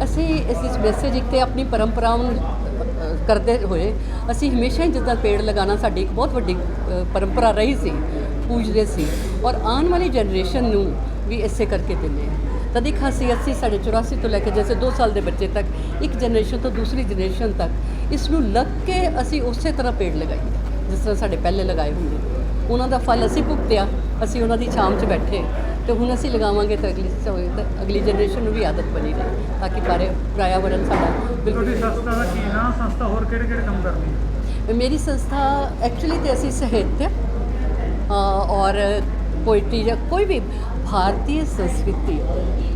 ਅਸੀਂ ਇਸ ਵਿੱਚ ਮੈਸੇਜ ਇੱਕ ਤੇ ਆਪਣੀ ਪਰੰਪਰਾਵਾਂ ਨੂੰ ਕਰਦੇ ਹੋਏ ਅਸੀਂ ਹਮੇਸ਼ਾ ਹੀ ਜਿੱਦਾਂ ਪੇੜ ਲਗਾਉਣਾ ਸਾਡੀ ਇੱਕ ਬਹੁਤ ਵੱਡੀ ਪਰੰਪਰਾ ਰਹੀ ਸੀ, ਪੂਜਦੇ ਸੀ ਔਰ ਆਉਣ ਵਾਲੀ ਜਨਰੇਸ਼ਨ ਨੂੰ ਵੀ ਇਸੇ ਕਰਕੇ ਦਿੰਦੇ ਹਾਂ। ਤਦ ਇੱਕ ਅਸੀਂ ਸਾਡੇ 84 ਤੋਂ ਲੈ ਕੇ ਜੈਸੇ 2 ਸਾਲ ਦੇ ਬੱਚੇ ਤੱਕ ਇੱਕ ਜਨਰੇਸ਼ਨ ਤੋਂ ਦੂਸਰੀ ਜਨਰੇਸ਼ਨ ਤੱਕ ਇਸ ਨੂੰ ਲੱਗ ਕੇ ਅਸੀਂ ਉਸੇ ਤਰ੍ਹਾਂ ਪੇੜ ਲਗਾਈਏ ਜਿਸ ਤਰ੍ਹਾਂ ਸਾਡੇ ਪਹਿਲੇ ਲਗਾਏ ਹੁੰਦੇ। ਉਹਨਾਂ ਦਾ ਫਲ ਅਸੀਂ ਭੁਗਤਿਆ, ਅਸੀਂ ਉਹਨਾਂ ਦੀ ਛਾਂ 'ਚ ਬੈਠੇ ਤੇ ਹੁਣ ਅਸੀਂ ਲਗਾਵਾਂਗੇ ਤਾਂ ਅਗਲੀ ਜਨਰੇਸ਼ਨ ਨੂੰ ਵੀ ਆਦਤ ਬਣੀ ਰਹੇ ਤਾਂ ਕਿ ਪਰਿਆਵਰਨ ਸਾਡਾ ਬਿਲਕੁਲ। ਸੰਸਥਾ ਦਾ ਕੀ ਨਾਮ, ਸੰਸਥਾ ਹੋਰ ਕਿਹੜੇ ਕੰਮ ਕਰਦੀ ਹੈ? ਮੇਰੀ ਸੰਸਥਾ ਐਕਚੁਅਲੀ ਤੇ ਅਸੀਂ ਸਾਹਿਤ ਔਰ ਪੋਇਟਰੀ ਜਾਂ ਕੋਈ ਵੀ ਭਾਰਤੀ ਸੰਸਕ੍ਰਿਤੀ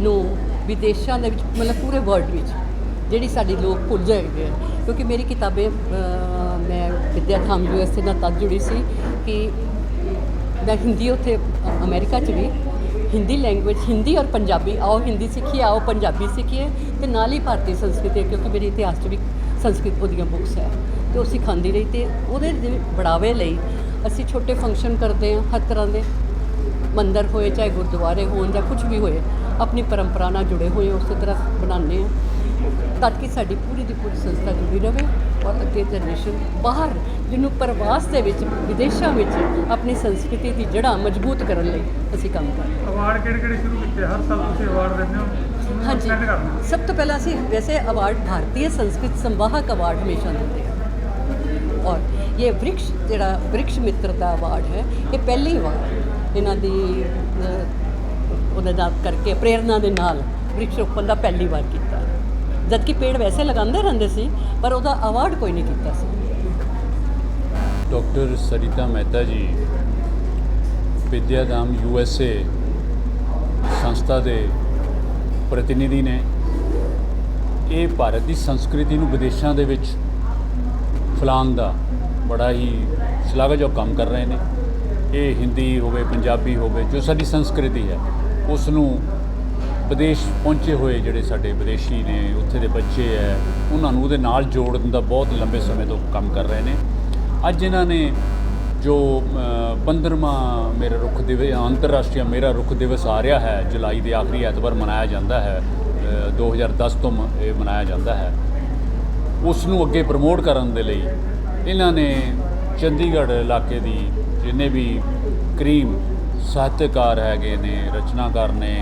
ਨੂੰ ਵਿਦੇਸ਼ਾਂ ਦੇ ਵਿੱਚ ਮਤਲਬ ਪੂਰੇ ਵਰਲਡ ਵਿੱਚ ਜਿਹੜੀ ਸਾਡੀ ਲੋਕ ਭੁੱਲ ਜਾਂਦੇ ਆ, ਕਿਉਂਕਿ ਮੇਰੀ ਕਿਤਾਬੇ ਮੈਂ ਵਿਦਿਆਥਾਮ USA ਨਾਲ ਤਦ ਜੁੜੀ ਸੀ ਕਿ ਮੈਂ ਹਿੰਦੀ ਉੱਥੇ ਅਮਰੀਕਾ 'ਚ ਵੀ ਹਿੰਦੀ ਲੈਂਗੁਏਜ ਹਿੰਦੀ ਔਰ ਪੰਜਾਬੀ ਆਓ ਹਿੰਦੀ ਸਿੱਖੀਏ ਆਓ ਪੰਜਾਬੀ ਸਿੱਖੀਏ ਅਤੇ ਨਾਲ ਹੀ ਭਾਰਤੀ ਸੰਸਕ੍ਰਿਤੀ ਕਿਉਂਕਿ ਮੇਰੇ ਇਤਿਹਾਸ 'ਚ ਵੀ ਸੰਸਕ੍ਰਿਤ ਉਹਦੀਆਂ ਬੁੱਕਸ ਹੈ ਅਤੇ ਉਹ ਸਿਖਾਉਂਦੀ ਰਹੀ ਅਤੇ ਉਹਦੇ ਬੜਾਵੇ ਲਈ ਅਸੀਂ ਛੋਟੇ ਫੰਕਸ਼ਨ ਕਰਦੇ ਹਾਂ ਹਰ ਤਰ੍ਹਾਂ ਦੇ ਮੰਦਰ ਹੋਏ ਚਾਹੇ ਗੁਰਦੁਆਰੇ ਹੋਣ ਜਾਂ ਕੁਝ ਵੀ ਹੋਏ ਆਪਣੀ ਪਰੰਪਰਾ ਨਾਲ ਜੁੜੇ ਹੋਏ ਉਸੇ ਤਰ੍ਹਾਂ ਬਣਾਉਂਦੇ ਹਾਂ ਤਾਂ ਕਿ ਸਾਡੀ ਪੂਰੀ ਦੀ ਪੂਰੀ ਸੰਸਥਾ ਜੁੜੀ ਰਹੇ ਔਰ ਅੱਗੇ ਜਨਰੇਸ਼ਨ ਬਾਹਰ ਜਿਹਨੂੰ ਪ੍ਰਵਾਸ ਦੇ ਵਿੱਚ ਵਿਦੇਸ਼ਾਂ ਵਿੱਚ ਆਪਣੀ ਸੰਸਕ੍ਰਿਤੀ ਦੀ ਜੜ੍ਹਾਂ ਮਜ਼ਬੂਤ ਕਰਨ ਲਈ ਅਸੀਂ ਕੰਮ ਕਰ ਰਹੇ ਹਾਂ। ਅਵਾਰਡ ਕਿਹੜੇ ਸ਼ੁਰੂ ਕੀਤੇ? ਹਰ ਸਾਲ ਤੁਸੀਂ ਅਵਾਰਡ ਦਿੰਦੇ ਹੋ? ਹਾਂਜੀ, ਸਭ ਤੋਂ ਪਹਿਲਾਂ ਅਸੀਂ ਵੈਸੇ ਅਵਾਰਡ ਭਾਰਤੀ ਸੰਸਕ੍ਰਿਤ ਸੰਵਾਹਕ ਅਵਾਰਡ ਹਮੇਸ਼ਾ ਦਿੰਦੇ ਹਾਂ ਔਰ ਇਹ ਵ੍ਰਿਕਸ਼ ਮਿੱਤਰ ਦਾ ਅਵਾਰਡ ਹੈ। ਇਹ ਪਹਿਲੀ ਵਾਰ ਇਹਨਾਂ ਦੀ ਉਹਦੇ ਨਾਲ ਕਰਕੇ ਪ੍ਰੇਰਨਾ ਦੇ ਨਾਲ ਵ੍ਰਿਕਸ਼ ਰੋਪਣ ਦਾ ਪਹਿਲੀ ਵਾਰ ਕੀਤਾ, ਜਦਕਿ ਪੇੜ ਵੈਸੇ ਲਗਾਉਂਦੇ ਰਹਿੰਦੇ ਸੀ ਪਰ ਉਹਦਾ ਅਵਾਰਡ ਕੋਈ ਨਹੀਂ ਕੀਤਾ ਸੀ। ਡਾਕਟਰ ਸਰਿਤਾ ਮਹਿਤਾ ਜੀ ਵਿਦਿਆਧਾਮ USA ਸੰਸਥਾ ਦੇ ਪ੍ਰਤੀਨਿਧੀ ਨੇ। ਇਹ ਭਾਰਤ ਦੀ ਸੰਸਕ੍ਰਿਤੀ ਨੂੰ ਵਿਦੇਸ਼ਾਂ ਦੇ ਵਿੱਚ ਫੈਲਾਉਣ ਦਾ ਬੜਾ ਹੀ ਸ਼ਲਾਘਾਯੋਗ ਕੰਮ ਕਰ ਰਹੇ ਨੇ। ਇਹ ਹਿੰਦੀ ਹੋਵੇ ਪੰਜਾਬੀ ਹੋਵੇ ਜੋ ਸਾਡੀ ਸੰਸਕ੍ਰਿਤੀ ਹੈ ਉਸ ਨੂੰ ਵਿਦੇਸ਼ ਪਹੁੰਚੇ ਹੋਏ ਜਿਹੜੇ ਸਾਡੇ ਵਿਦੇਸ਼ੀ ਨੇ ਉੱਥੇ ਦੇ ਬੱਚੇ ਹੈ ਉਹਨਾਂ ਨੂੰ ਉਹਦੇ ਨਾਲ ਜੋੜਨ ਦਾ ਬਹੁਤ ਲੰਬੇ ਸਮੇਂ ਤੋਂ ਕੰਮ ਕਰ ਰਹੇ ਨੇ। ਅੱਜ ਇਹਨਾਂ ਨੇ ਜੋ 15ਵਾਂ ਮੇਰਾ ਰੁੱਖ ਦਿਵਸ ਅੰਤਰਰਾਸ਼ਟਰੀ ਮੇਰਾ ਰੁੱਖ ਦਿਵਸ ਆ ਰਿਹਾ ਹੈ, ਜੁਲਾਈ ਦੇ ਆਖਰੀ ਐਤਵਾਰ ਮਨਾਇਆ ਜਾਂਦਾ ਹੈ, 2010 ਤੋਂ ਇਹ ਮਨਾਇਆ ਜਾਂਦਾ ਹੈ, ਉਸ ਨੂੰ ਅੱਗੇ ਪ੍ਰਮੋਟ ਕਰਨ ਦੇ ਲਈ ਇਹਨਾਂ ਨੇ ਚੰਡੀਗੜ੍ਹ ਇਲਾਕੇ ਦੀ ਜਿੰਨੇ ਵੀ ਕਰੀਮ ਸਾਹਿਤਕਾਰ ਹੈਗੇ ਨੇ, ਰਚਨਾਕਾਰ ਨੇ,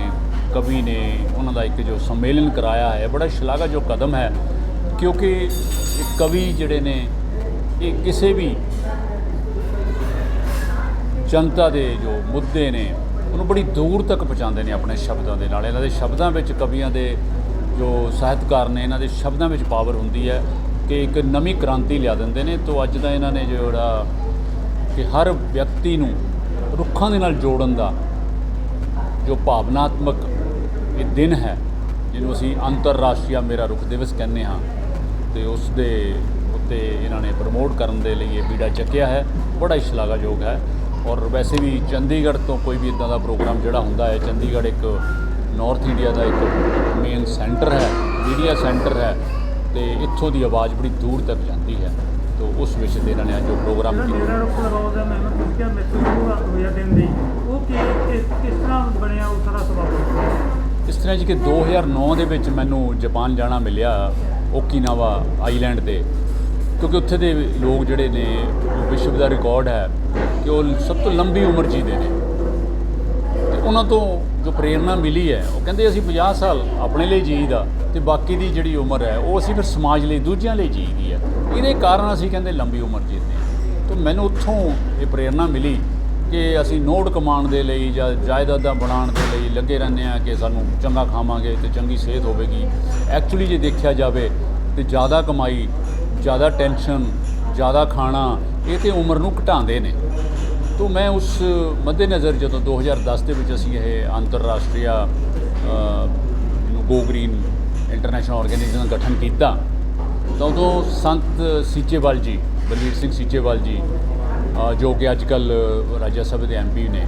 ਕਵੀ ਨੇ, ਉਹਨਾਂ ਦਾ ਇੱਕ ਜੋ ਸੰਮੇਲਨ ਕਰਾਇਆ ਹੈ ਬੜਾ ਸ਼ਲਾਘਾਯੋਗ ਕਦਮ ਹੈ ਕਿਉਂਕਿ ਕਵੀ ਜਿਹੜੇ ਨੇ ਇਹ ਕਿਸੇ ਵੀ ਜਨਤਾ ਦੇ ਜੋ ਮੁੱਦੇ ਨੇ ਉਹਨੂੰ ਬੜੀ ਦੂਰ ਤੱਕ ਪਹੁੰਚਾਉਂਦੇ ਨੇ ਆਪਣੇ ਸ਼ਬਦਾਂ ਦੇ ਨਾਲ। ਇਹਨਾਂ ਦੇ ਸ਼ਬਦਾਂ ਵਿੱਚ ਕਵੀਆਂ ਦੇ ਜੋ ਸਾਹਿਤਕਾਰ ਨੇ ਇਹਨਾਂ ਦੇ ਸ਼ਬਦਾਂ ਵਿੱਚ ਪਾਵਰ ਹੁੰਦੀ ਹੈ ਕਿ ਇੱਕ ਨਵੀਂ ਕ੍ਰਾਂਤੀ ਲਿਆ ਦਿੰਦੇ ਨੇ। ਤੋਂ ਅੱਜ ਦਾ ਇਹਨਾਂ ਨੇ ਜਿਹੜਾ ਕਿ ਹਰ ਵਿਅਕਤੀ ਨੂੰ ਰੁੱਖਾਂ ਦੇ ਨਾਲ ਜੋੜਨ ਦਾ ਜੋ ਭਾਵਨਾਤਮਕ ਇਹ ਦਿਨ ਹੈ ਜਿਹਨੂੰ ਅਸੀਂ ਅੰਤਰਰਾਸ਼ਟਰੀ ਮੇਰਾ ਰੁੱਖ ਦਿਵਸ ਕਹਿੰਦੇ ਹਾਂ ਅਤੇ ਉਸ ਦੇ ਉੱਤੇ ਇਹਨਾਂ ਨੇ ਪ੍ਰਮੋਟ ਕਰਨ ਦੇ ਲਈ ਇਹ ਬੀੜਾ ਚੱਕਿਆ ਹੈ, ਬੜਾ ਹੀ ਸ਼ਲਾਘਾਯੋਗ ਹੈ। ਔਰ ਵੈਸੇ ਵੀ ਚੰਡੀਗੜ੍ਹ ਤੋਂ ਕੋਈ ਵੀ ਇੱਦਾਂ ਦਾ ਪ੍ਰੋਗਰਾਮ ਜਿਹੜਾ ਹੁੰਦਾ ਹੈ, ਚੰਡੀਗੜ੍ਹ ਇੱਕ ਨਾਰਥ ਇੰਡੀਆ ਦਾ ਇੱਕ ਮੇਨ ਸੈਂਟਰ ਹੈ, ਮੀਡੀਆ ਸੈਂਟਰ ਹੈ ਅਤੇ ਇੱਥੋਂ ਦੀ ਆਵਾਜ਼ ਬੜੀ ਦੂਰ ਤੱਕ ਜਾਂਦੀ ਹੈ। ਤੋ ਉਸ ਵਿਸ਼ੇ 'ਤੇ ਇਹਨਾਂ ਨੇ ਜੋ ਪ੍ਰੋਗਰਾਮ ਕੀਤਾ ਇਸ ਤਰ੍ਹਾਂ ਜੀ ਕਿ 2009 ਦੇ ਵਿੱਚ ਮੈਨੂੰ ਜਪਾਨ ਜਾਣਾ ਮਿਲਿਆ, ਓਕੀਨਾਵਾ ਆਈਲੈਂਡ 'ਤੇ, ਕਿਉਂਕਿ ਉੱਥੇ ਦੇ ਲੋਕ ਜਿਹੜੇ ਨੇ ਵਿਸ਼ਵ ਦਾ ਰਿਕਾਰਡ ਹੈ ਕਿ ਉਹ ਸਭ ਤੋਂ ਲੰਬੀ ਉਮਰ ਜੀਦੇ ਨੇ ਅਤੇ ਉਹਨਾਂ ਤੋਂ ਜੋ ਪ੍ਰੇਰਨਾ ਮਿਲੀ ਹੈ ਉਹ ਕਹਿੰਦੇ ਅਸੀਂ 50 ਸਾਲ ਆਪਣੇ ਲਈ ਜੀਦਾ ਅਤੇ ਬਾਕੀ ਦੀ ਜਿਹੜੀ ਉਮਰ ਹੈ ਉਹ ਅਸੀਂ ਫਿਰ ਸਮਾਜ ਲਈ ਦੂਜਿਆਂ ਲਈ ਜੀਦੀ ਹੈ। ਇਹਦੇ ਕਾਰਨ ਅਸੀਂ ਕਹਿੰਦੇ ਲੰਬੀ ਉਮਰ ਜੀਦੇ ਹਾਂ। ਤਾਂ ਮੈਨੂੰ ਉੱਥੋਂ ਇਹ ਪ੍ਰੇਰਨਾ ਮਿਲੀ ਕਿ ਅਸੀਂ ਨੋਟ ਕਮਾਉਣ ਦੇ ਲਈ ਜਾਂ ਜਾਇਦਾਦਾਂ ਬਣਾਉਣ ਦੇ ਲਈ ਲੱਗੇ ਰਹਿੰਦੇ ਹਾਂ ਕਿ ਸਾਨੂੰ ਚੰਗਾ ਖਾਵਾਂਗੇ ਅਤੇ ਚੰਗੀ ਸਿਹਤ ਹੋਵੇਗੀ। ਐਕਚੁਅਲੀ ਜੇ ਦੇਖਿਆ ਜਾਵੇ ਤਾਂ ਜ਼ਿਆਦਾ ਕਮਾਈ, ਜ਼ਿਆਦਾ ਟੈਨਸ਼ਨ, ਜ਼ਿਆਦਾ ਖਾਣਾ ਇਹ ਤਾਂ ਉਮਰ ਨੂੰ ਘਟਾਉਂਦੇ ਨੇ। ਤਾਂ ਮੈਂ ਉਸ ਮੱਦੇਨਜ਼ਰ ਜਦੋਂ 2010 ਦੇ ਵਿੱਚ ਅਸੀਂ ਇਹ ਅੰਤਰਰਾਸ਼ਟਰੀ ਗੋ ਗ੍ਰੀਨ ਇੰਟਰਨੈਸ਼ਨਲ ਆਰਗੇਨਾਈਜੇਸ਼ਨ ਦਾ ਗਠਨ ਕੀਤਾ ਤਾਂ ਉਦੋਂ ਸੰਤ ਸੀਚੇਵਾਲ ਜੀ, ਬਲਵੀਰ ਸਿੰਘ ਸੀਚੇਵਾਲ ਜੀ ਜੋ ਕਿ ਅੱਜ ਕੱਲ੍ਹ ਰਾਜ ਸਭਾ ਦੇ MP ਨੇ,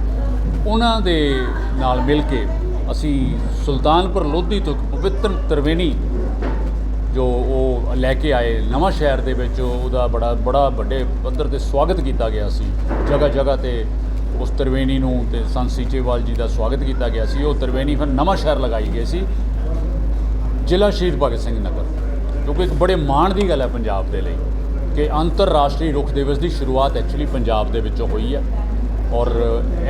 ਉਹਨਾਂ ਦੇ ਨਾਲ ਮਿਲ ਕੇ ਅਸੀਂ ਸੁਲਤਾਨਪੁਰ ਲੋਧੀ ਤੋਂ ਪਵਿੱਤਰ ਤ੍ਰਿਵੇਣੀ ਜੋ ਉਹ ਲੈ ਕੇ ਆਏ ਨਵਾਂ ਸ਼ਹਿਰ ਦੇ ਵਿੱਚ, ਉਹਦਾ ਬੜਾ ਵੱਡੇ ਪੱਧਰ 'ਤੇ ਸਵਾਗਤ ਕੀਤਾ ਗਿਆ ਸੀ। ਜਗ੍ਹਾ ਜਗ੍ਹਾ 'ਤੇ ਉਸ ਤ੍ਰਿਵੇਣੀ ਨੂੰ ਤੇ ਸੰਤ ਸੀਚੇਵਾਲ ਜੀ ਦਾ ਸਵਾਗਤ ਕੀਤਾ ਗਿਆ ਸੀ। ਉਹ ਤ੍ਰਿਵੇਣੀ ਫਿਰ ਨਵਾਂ ਸ਼ਹਿਰ ਲਗਾਈ ਗਈ ਸੀ, ਜ਼ਿਲ੍ਹਾ ਸ਼ਹੀਦ ਭਗਤ ਸਿੰਘ ਨਗਰ, ਕਿਉਂਕਿ ਇੱਕ ਬੜੇ ਮਾਣ ਦੀ ਗੱਲ ਹੈ ਪੰਜਾਬ ਦੇ ਲਈ ਕਿ ਅੰਤਰਰਾਸ਼ਟਰੀ ਰੁੱਖ ਦਿਵਸ ਦੀ ਸ਼ੁਰੂਆਤ ਐਕਚੁਅਲੀ ਪੰਜਾਬ ਦੇ ਵਿੱਚੋਂ ਹੋਈ ਹੈ ਔਰ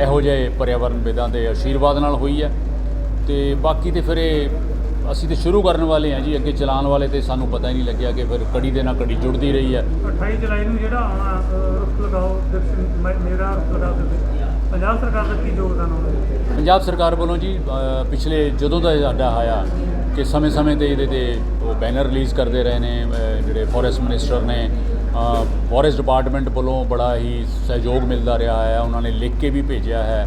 ਇਹੋ ਜਿਹੇ ਪਰਿਆਵਰਨਵਿਦਾਂ ਦੇ ਆਸ਼ੀਰਵਾਦ ਨਾਲ ਹੋਈ ਹੈ। ਤੇ ਬਾਕੀ ਤੇ ਫਿਰ ਇਹ ਅਸੀਂ ਤੇ ਸ਼ੁਰੂ ਕਰਨ ਵਾਲੇ ਹਾਂ ਜੀ, ਅੱਗੇ ਚਲਾਉਣ ਵਾਲੇ ਤੇ ਸਾਨੂੰ ਪਤਾ ਹੀ ਨਹੀਂ ਲੱਗਿਆ ਕਿ ਫਿਰ ਕੜੀ ਦੇ ਨਾਲ ਕੜੀ ਜੁੜਦੀ ਰਹੀ ਹੈ। 28 ਜੁਲਾਈ ਨੂੰ ਜਿਹੜਾ ਆਉਣਾ ਰੁੱਖ ਲਗਾਓ ਮੇਰਾ ਰੁੱਖ ਲਗਾਓ ਦਿਵਸ, ਪੰਜਾਬ ਸਰਕਾਰ ਦਾ ਕੀ ਯੋਗਦਾਨ ਹੋਣਾ? ਪੰਜਾਬ ਸਰਕਾਰ ਵੱਲੋਂ ਜੀ ਪਿਛਲੇ ਜਦੋਂ ਦਾ ਸਾਡਾ ਆਇਆ ਕਿ ਸਮੇਂ-ਸਮੇਂ ਤੇ ਇਹਦੇ ਤੇ ਉਹ ਬੈਨਰ ਰਿਲੀਜ਼ ਕਰਦੇ ਰਹੇ ਨੇ, ਜਿਹੜੇ ਫੋਰੈਸਟ ਮਿਨਿਸਟਰ ਨੇ, ਫੋਰੈਸਟ ਡਿਪਾਰਟਮੈਂਟ ਵੱਲੋਂ ਬੜਾ ਹੀ ਸਹਿਯੋਗ ਮਿਲਦਾ ਰਿਹਾ ਹੈ। ਉਹਨਾਂ ਨੇ ਲਿਖ ਕੇ ਵੀ ਭੇਜਿਆ ਹੈ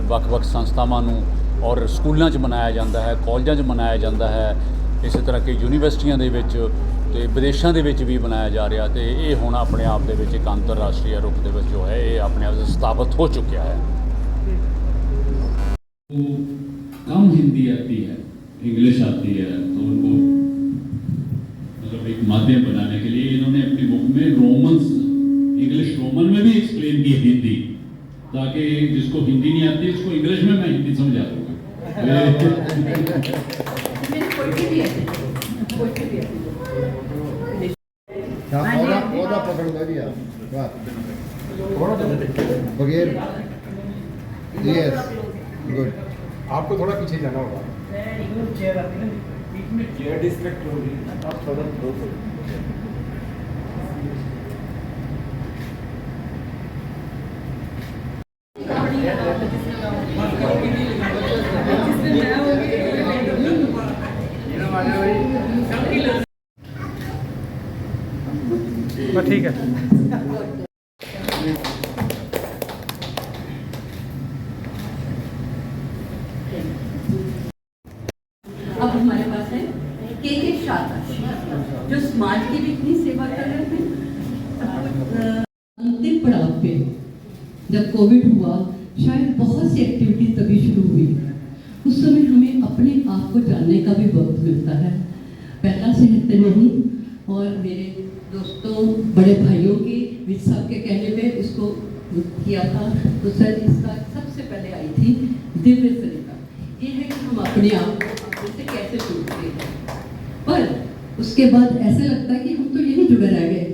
ਵੱਖ-ਵੱਖ ਸੰਸਥਾਵਾਂ ਨੂੰ, ਔਰ ਸਕੂਲਾਂ 'ਚ ਮਨਾਇਆ ਜਾਂਦਾ ਹੈ, ਕਾਲਜਾਂ 'ਚ ਮਨਾਇਆ ਜਾਂਦਾ ਹੈ, ਇਸੇ ਤਰ੍ਹਾਂ ਕਿ ਯੂਨੀਵਰਸਿਟੀਆਂ ਦੇ ਵਿੱਚ ਤੇ ਵਿਦੇਸ਼ਾਂ ਦੇ ਵਿੱਚ ਵੀ ਮਨਾਇਆ ਜਾ ਰਿਹਾ। ਤੇ ਇਹ ਹੁਣ ਆਪਣੇ ਆਪ ਦੇ ਵਿੱਚ ਇੱਕ ਅੰਤਰਰਾਸ਼ਟਰੀ ਰੁੱਖ ਦਿਵਸ ਜੋ ਹੈ ਇਹ ਆਪਣੇ ਆਪ ਸਥਾਪਿਤ ਹੋ ਚੁੱਕਿਆ है। कम हिंदी आती है, इंग्लिश आती है, तो उनको मतलब एक माध्यम बनाने के लिए इन्होंने अपनी बुक में रोमन्स, इंग्लिश रोमन में भी एक्सप्लेन की हिंदी, ताकि जिसको हिंदी नहीं आती उसको इंग्लिश में मैं हिंदी समझा दूँगा। बगैर यस गुड। आपको थोड़ा पीछे जाना होगा। चेयर डिस्ट्रैक्ट हो रही है, आप थोड़ा क्लोज हो। ठीक है। अब हमारे पास है के शाह जो समाज की भी इतनी सेवा कर रहे थे। अंतिम पड़ाव पे जब कोविड हुआ, शायद बहुत सी एक्टिविटी तभी शुरू हुई। उस समय हमें अपने आप को जानने का भी वक्त मिलता है। पहला साहित्य नहीं, और मेरे दोस्तों बड़े भाइयों की विज साहब के कहने पे उसको किया था। तो सर इसका सबसे पहले आई थी दिव्य सरिता। ये है कि हम अपने आप को अपने से कैसे जुड़ते हैं, पर उसके बाद ऐसे लगता है कि हम तो यही जुड़े रह गए।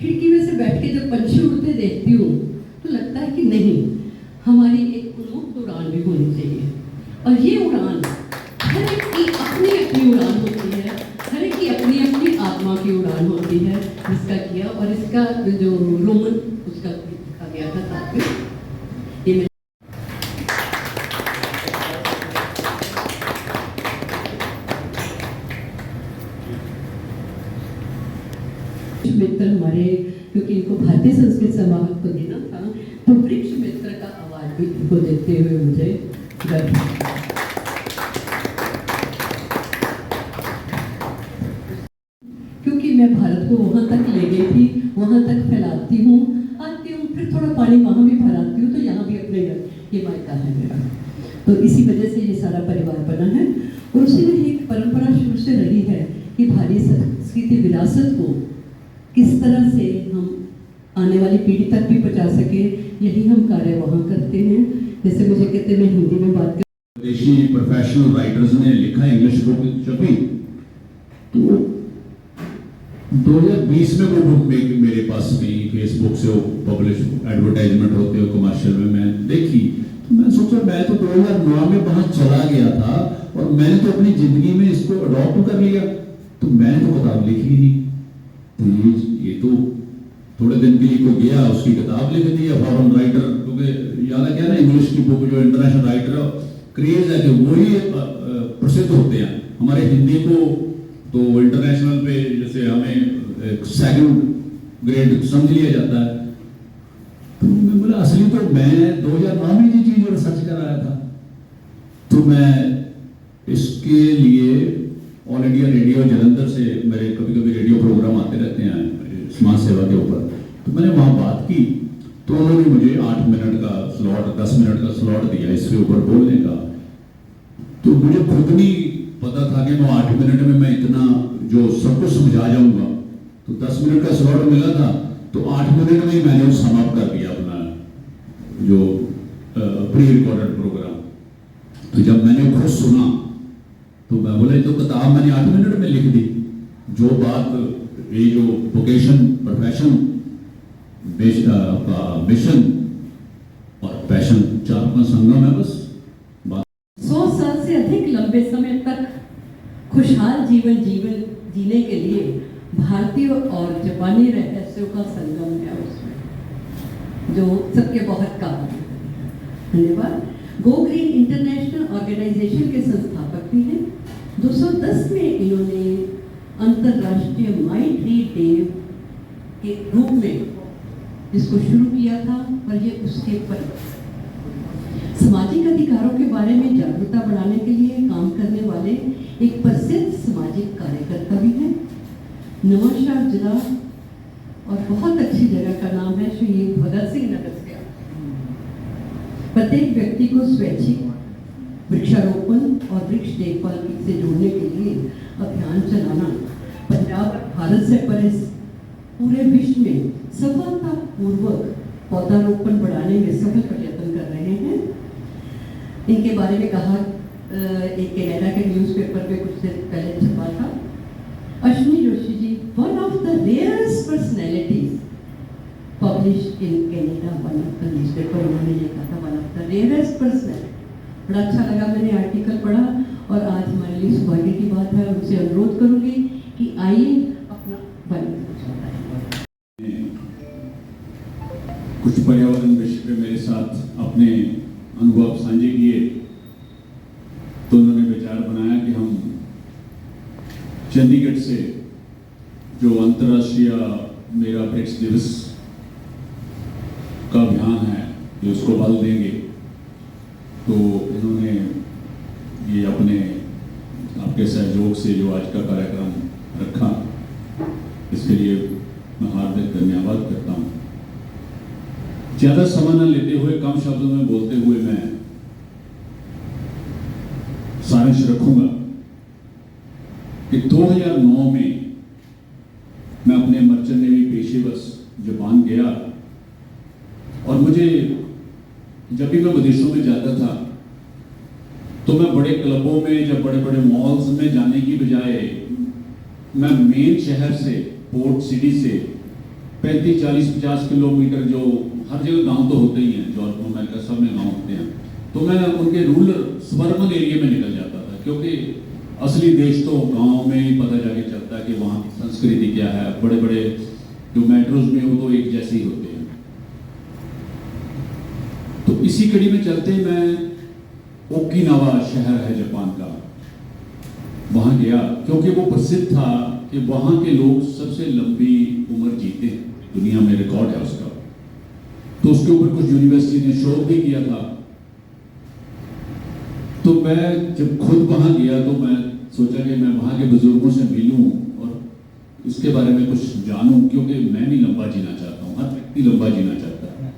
खिड़की में से बैठ के जब पंछी उड़ते देखती हूँ तो लगता है कि नहीं, हमारी एक उन्मुक्त उड़ान भी होनी चाहिए। और ये उड़ान हर एक की अपनी अपनी उड़ान होती है, हर एक की अपनी अपनी आत्मा की उड़ान होती है जिसका किया। और इसका जो रोमन उसका लिखा गया था तात्पर्य ये मित्र हमारे, क्योंकि इनको भारतीय संस्कृत समाहर्त को देना था, तो वृक्ष मित्र का अवार्ड भी इनको देते हुए मुझे गर्व है। क्योंकि मैं भारत को वहाँ तक ले गई थी, वहाँ तक फैलाती हूँ, आती हूँ, फिर थोड़ा पानी वहाँ भी भराती हूँ, तो यहाँ भी अपने ये मायका है मेरा। तो इसी वजह से ये सारा परिवार बना है। और उसी में एक परंपरा शुरू से रही है कि भारतीय संस्कृति विरासत को किस तरह से हम आने वाली पीढ़ी तक भी पहुँचा सके, यही हम कार्य वहाँ करते हैं। जैसे मुझे कहते मैं हिंदी में बात कर, विदेशी प्रोफेशनल राइटर्स ने लिखा, इंग्लिश बुक छपी, तो 2020 में वो बुक मेरे पास गई, फेसबुक से वो पब्लिश एडवर्टाइजमेंट होते हो कमर्शियल में मैं देखी, तो मैं सोचा मैं तो 2009 में वहाँ चला गया था और मैंने तो अपनी जिंदगी में इसको अडॉप्ट कर लिया, तो मैंने तो किताब लिखी ही नहीं। तो ये तो थोड़े दिन के लिए कोई गया उसकी किताब लिख दी है फॉरेन राइटर, क्योंकि याद है क्या ना, इंग्लिश की बुक जो इंटरनेशनल राइटर क्रेज है कि वही प्रसिद्ध होते हैं। हमारे हिंदी को तो इंटरनेशनल पे जैसे हमें सेकंड ग्रेड समझ लिया जाता है। तो मैं बोला असली तो मैं 2009 में ये चीज रिसर्च कर आया था। तो मैं इसके लिए ऑल इंडिया रेडियो जलंधर से मेरे कभी कभी रेडियो प्रोग्राम आते रहते हैं समाज सेवा के ऊपर, तो मैंने वहाँ बात की, तो उन्होंने मुझे 8 मिनट का स्लॉट, 10 मिनट का स्लॉट दिया इसके ऊपर बोलने का। तो मुझे खुद नहीं पता था कि मैं 8 मिनट में मैं इतना जो सब कुछ समझा जाऊंगा। तो 10 मिनट का स्लॉट मिला था, तो 8 मिनट में ही मैंने वो समाप्त कर दिया अपना जो प्री रिकॉर्डेड प्रोग्राम। तो जब मैंने खुद सुना तो मैं बोला, ये तो किताब मैंने 8 मिनट में लिख दी। जो बात ये जो वोकेशन, प्रोफेशन, मिशन और पैशन, 4-5 संगम है बस। 100 साल से अधिक लंबे समय तक खुशहाल जीवन जीने के लिए भारतीय और जापानी रहस्यों का संगम है उसमें, जो सबके बहुत काम है। धन्यवाद। गो ग्रीन इंटरनेशनल ऑर्गेनाइजेशन के संस्थापक भी हैं। 210 में इन्होंने अंतर्राष्ट्रीय माई ट्री डे के रूप में इसको शुरू किया था, और ये उसके पर सामाजिक अधिकारों के बारे में जागरूकता बढ़ाने के लिए काम करने वाले एक प्रसिद्ध सामाजिक कार्यकर्ता भी हैं। नवांशहर जिला और बहुत अच्छी जगह का नाम है शहीद भगत सिंह नगर से। प्रत्येक व्यक्ति को स्वैच्छिक वृक्षारोपण और वृक्ष देखभाल से जोड़ने के लिए अभियान चलाना पंजाब और भारत से परे पूरे विश्व में सफलतापूर्वक पौधारोपण बढ़ाने में सफल प्रयत्न कर रहे हैं। इनके बारे में कहा एक कनाडा के न्यूज़पेपर में कुछ दिन पहले छपा था। Ashwini Joshi ji, one of the rarest personalities published in Canada, one of the newspaper, उन्होंने ये कहा था one of the rarest personality. बड़ा अच्छा लगा, मैंने आर्टिकल पढ़ा और आज हमारे लिए सौभाग्य की बात है। उनसे अनुरोध करूंगी कि आइए अपना बने। कुछ पर्यावरण विषय पे मेरे साथ अपने अनुभव साझे किए, तो उन्होंने विचार बनाया कि हम चंडीगढ़ से जो अंतर्राष्ट्रीय मेरा वृक्ष दिवस का अभियान है, ये उसको बल देंगे। तो इन्होंने ये अपने आपके सहयोग से जो आज का कार्यक्रम रखा, इसके लिए मैं हार्दिक धन्यवाद करता हूँ। ज़्यादा समय न लेते हुए, कम शब्दों में बोलते हुए मैं सारांश रखूंगा कि 2009 में मैं अपने मर्चेंट नेवी पेशेवश जापान गया, और मुझे जब भी मैं विदेशों में जाता था तो मैं बड़े क्लबों में, जब बड़े बड़े मॉल्स में जाने की बजाय मैं मेन शहर से, पोर्ट सिटी से 35, 40, 50 किलोमीटर, जो हर जगह गांव तो होते ही हैं, जॉर्ज में, अमेरिका सब में गांव होते हैं, तो मैं उनके रूरल सबर्बन एरिया में निकल जाता था, क्योंकि असली देश तो गांव में ही पता जाके चलता है कि वहाँ की संस्कृति क्या है। बड़े बड़े जो मेट्रोज में वो तो एक जैसे ही होते हैं। तो इसी कड़ी में चलते मैं ओकिनावा शहर है जापान का, वहां गया, क्योंकि वो प्रसिद्ध था कि वहां के लोग सबसे लंबी उम्र जीते हैं, दुनिया में रिकॉर्ड है उसका। तो उसके ऊपर कुछ यूनिवर्सिटी ने शोध भी किया था। तो मैं जब खुद वहां गया तो मैं सोचा कि मैं वहां के बुजुर्गों से मिलूं और इसके बारे में कुछ जानूं, क्योंकि मैं भी लंबा जीना चाहता हूं, हर व्यक्ति लंबा जीना चाहता है।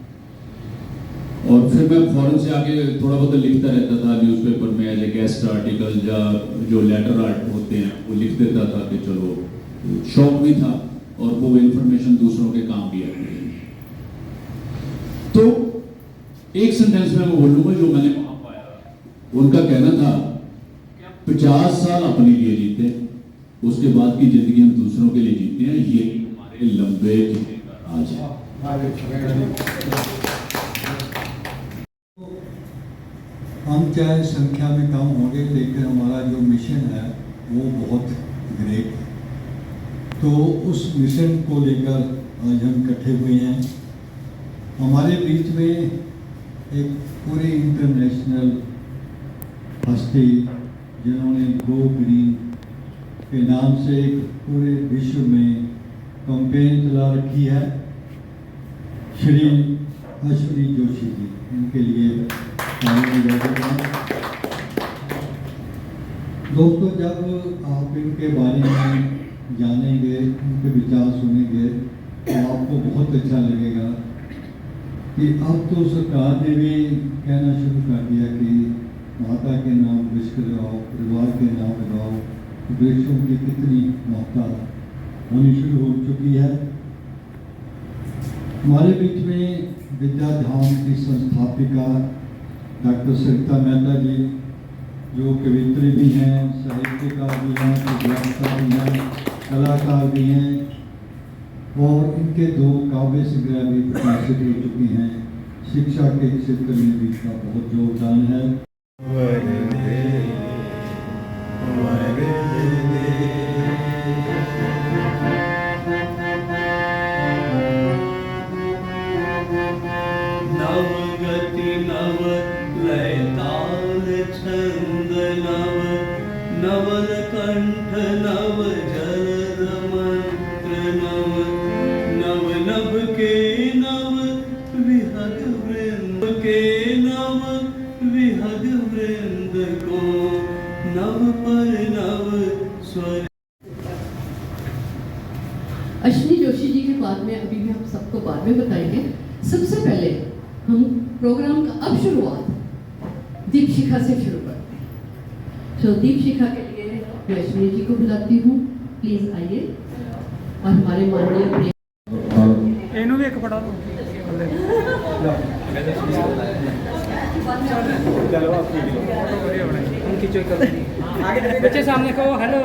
और फिर मैं फौरन से आके थोड़ा बहुत लिखता रहता था न्यूज़पेपर में, एज ए गेस्ट आर्टिकल या जो लेटर आर्ट होते हैं वो लिख देता था, कि चलो शौक भी था और वो इन्फॉर्मेशन दूसरों के काम भी आती है। तो एक सेंटेंस में मैं बोलूंगा जो मैंने वहां पाया। उनका कहना था कि 50 साल अपने लिए जीते, उसके बाद की जिंदगी हम दूसरों के लिए जीते हैं, ये हमारे लंबे जीने का राज है। हम चाहे संख्या में कम होंगे, लेकिन हमारा जो मिशन है वो बहुत ग्रेट है। तो उस मिशन को लेकर आज हम इकट्ठे हुए हैं। हमारे बीच में एक पूरी इंटरनेशनल हस्ती, जिन्होंने गो ग्रीन के नाम से एक पूरे विश्व में कैंपेन चला रखी है, श्री अश्विनी जोशी जी। इनके लिए दोस्तों, जब आप इनके बारे में जानेंगे, उनके विचार सुनेंगे, तो आपको बहुत अच्छा लगेगा कि अब तो सरकार ने भी कहना शुरू कर दिया कि माता के नाम वृक्ष लगाओ, परिवार के नाम लगाओ। वृक्षों की कितनी महत्ता होनी शुरू हो चुकी है। हमारे बीच में विद्या धाम की संस्थापिका डॉक्टर सरिता मेहता जी जो कवित्री भी हैं, साहित्यकार भी हैं, विद्वानकार भी हैं, कलाकार भी हैं, और इनके 2 काव्य संग्रह भी प्रकाशित हो चुके हैं। शिक्षा के क्षेत्र में भी इनका बहुत योगदान है। नव गति नव लय ताल छंद नव नवल कंठ नव जल मंत्र नव नव नभ के नव विहग वृंद के नव विहग वृंद को नव पर नव स्वर। अश्विनी जोशी जी के बाद में अभी भी हम सबको बाद में बताएंगे। सबसे पहले हम प्रोग्राम का अब शुरुआत दीप शिखा से शुरू करते हैं। तो दीप शिखा के लिए मैं अश्विनी जी को बुलाती हूँ, प्लीज आइए। और हमारे माननीय प्रिय ਇਹਨੂੰ ਵੀ ਇੱਕ ਫੜਾ ਦਿਓ चलो आप ਵਧੀਆ ਬਣਾਈ उनकी चोई करो आगे बच्चे सामने को हेलो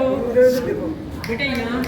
बेटे यहाँ